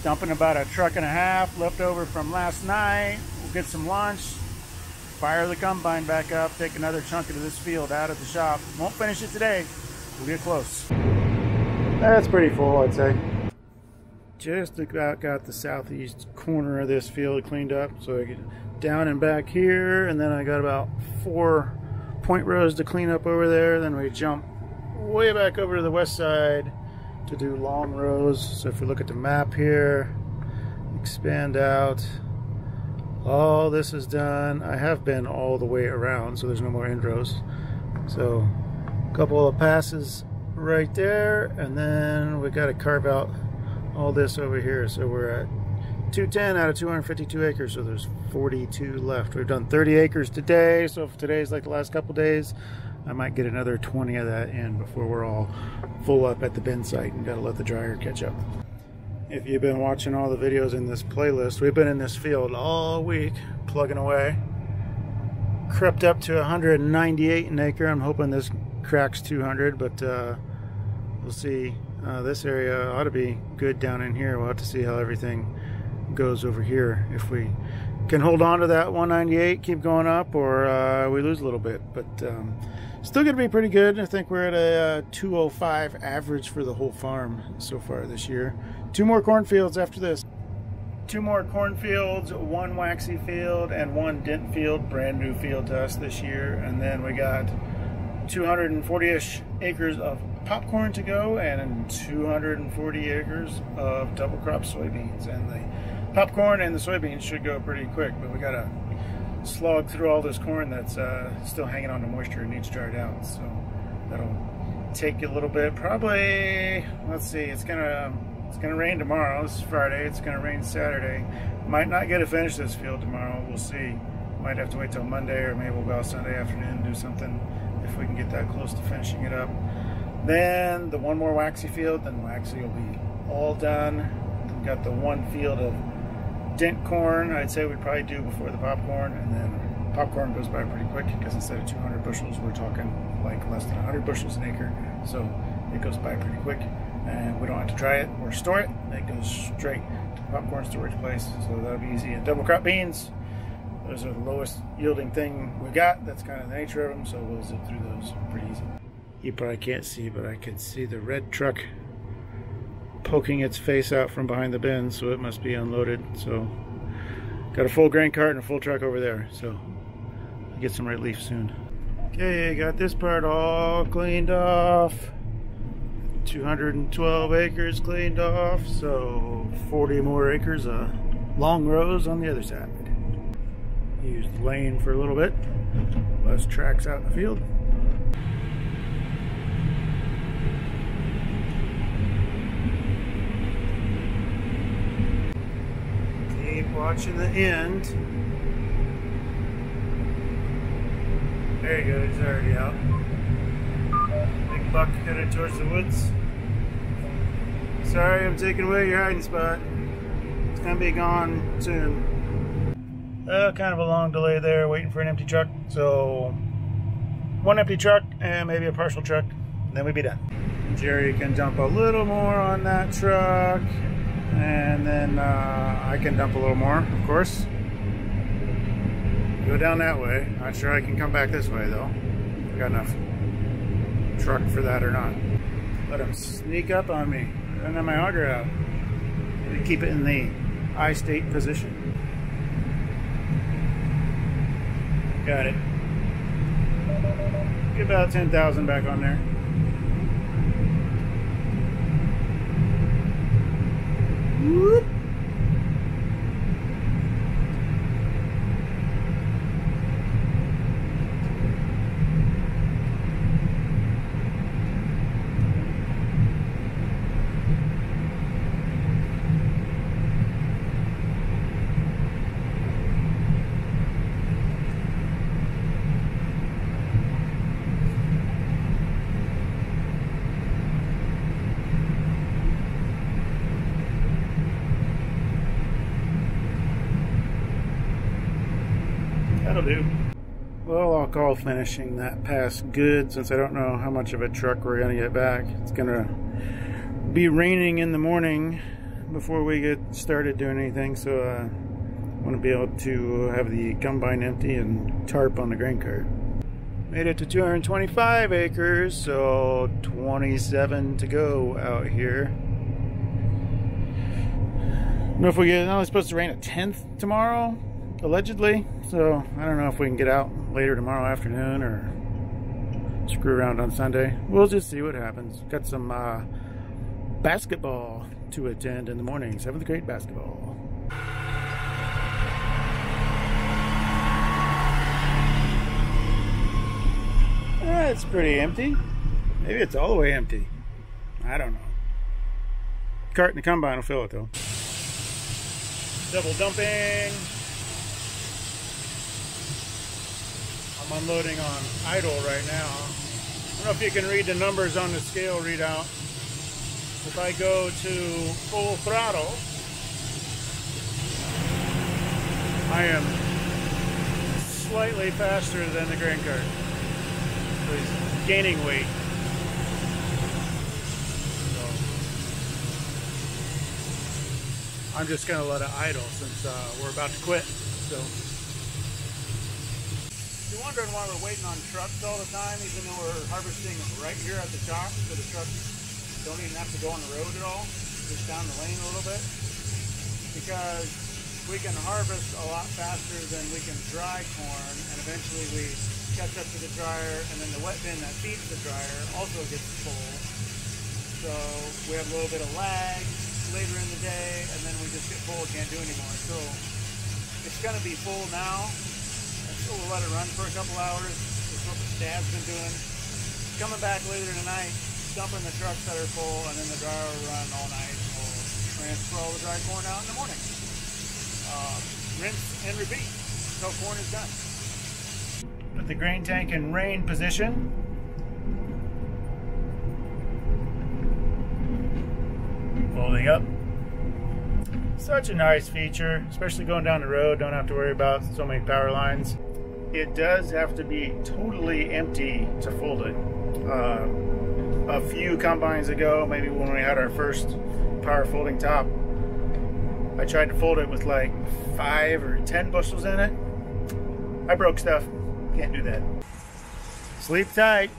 Dumping about a truck and a half left over from last night. We'll get some lunch, fire the combine back up, take another chunk of this field out at the shop. Won't finish it today. We'll get close. That's pretty full, I'd say. Just about got the southeast corner of this field cleaned up. So I get down and back here, and then I got about 4 point rows to clean up over there. Then we jump way back over to the west side to do long rows. So if we look at the map here, expand out, all this is done. I have been all the way around, so there's no more end rows. So a couple of passes right there, and then we got to carve out all this over here. So we're at 210 out of 252 acres, so there's 42 left. We've done 30 acres today, so if today's like the last couple days, I might get another 20 of that in before we're all full up at the bin site, and gotta let the dryer catch up. If you've been watching all the videos in this playlist, we've been in this field all week plugging away. Crept up to 198 an acre. I'm hoping this cracks 200, but we'll see. This area ought to be good down in here. We'll have to see how everything goes over here. If we can hold on to that 198, keep going up, or we lose a little bit. But still going to be pretty good. I think we're at a 205 average for the whole farm so far this year. 2 more cornfields after this. 2 more cornfields, 1 waxy field, and 1 dent field, brand new field to us this year. And then we got 240-ish acres of popcorn to go, and 240 acres of double crop soybeans. And the popcorn and the soybeans should go pretty quick, but we gotta slog through all this corn that's still hanging on to moisture and needs dried out. So that'll take a little bit. Probably, let's see, it's gonna rain tomorrow. This is Friday. It's gonna rain Saturday. Might not get to finish this field tomorrow. We'll see. Might have to wait till Monday, or maybe we'll go out Sunday afternoon and do something if we can get that close to finishing it up. Then the 1 more waxy field, then waxy will be all done. We've got the 1 field of dent corn I'd say we'd probably do before the popcorn, and then popcorn goes by pretty quick because instead of 200 bushels, we're talking like less than 100 bushels an acre. So it goes by pretty quick, and we don't have to dry it or store it. It goes straight to the popcorn storage place, so that'll be easy. And double crop beans, those are the lowest yielding thing we got. That's kind of the nature of them, so we'll zip through those pretty easy. You probably can't see, but I can see the red truck poking its face out from behind the bin, so it must be unloaded. So got a full grain cart and a full truck over there, so I'll get some relief soon. Okay, got this part all cleaned off. 212 acres cleaned off, so 40 more acres of long rows on the other side. Use the lane for a little bit, less tracks out in the field. Keep watching the end. There you go, he's already out. Big buck headed towards the woods. Sorry, I'm taking away your hiding spot. It's gonna be gone soon. Kind of a long delay there, waiting for an empty truck. So 1 empty truck and maybe a partial truck, and then we'd be done. Jerry can dump a little more on that truck, and then I can dump a little more, of course. Go down that way. Not sure I can come back this way though. I got enough truck for that or not. Let him sneak up on me. I don't have my auger out. Maybe keep it in the I state position. Got it. Get about 10,000 back on there. Whoop. That'll do. Well, I'll call finishing that pass good, since I don't know how much of a truck we're gonna get back. It's gonna be raining in the morning before we get started doing anything, so I want to be able to have the combine empty and tarp on the grain cart. Made it to 225 acres, so 27 to go out here. I don't know if we get, no, it's supposed to rain a 10th tomorrow, allegedly, so I don't know if we can get out later tomorrow afternoon or screw around on Sunday. We'll just see what happens. Got some basketball to attend in the morning, 7th grade basketball. It's pretty empty. Maybe it's all the way empty. I don't know. Cart and the combine will fill it though. Double dumping. I'm unloading on idle right now. I don't know if you can read the numbers on the scale readout. If I go to full throttle, I am slightly faster than the grain cart. So he's gaining weight. I'm just going to let it idle since we're about to quit. So, if you're wondering why we're waiting on trucks all the time, even though we're harvesting right here at the shop, so the trucks don't even have to go on the road at all, just down the lane a little bit, because we can harvest a lot faster than we can dry corn, and eventually we catch up to the dryer, and then the wet bin that feeds the dryer also gets full. So we have a little bit of lag later in the day, and then we just get full, can't do anymore. So it's going to be full now, so we'll let it run for a couple hours. That's what the dad's been doing. Coming back later tonight, dumping the trucks that are full, and then the dryer will run all night. We'll transfer all the dry corn out in the morning. Rinse and repeat until corn is done. Put the grain tank in rain position. Folding up. Such a nice feature, especially going down the road. Don't have to worry about so many power lines. It does have to be totally empty to fold it. A few combines ago, maybe when we had our first power folding top, I tried to fold it with like 5 or 10 bushels in it. I broke stuff. Can't do that. Sleep tight.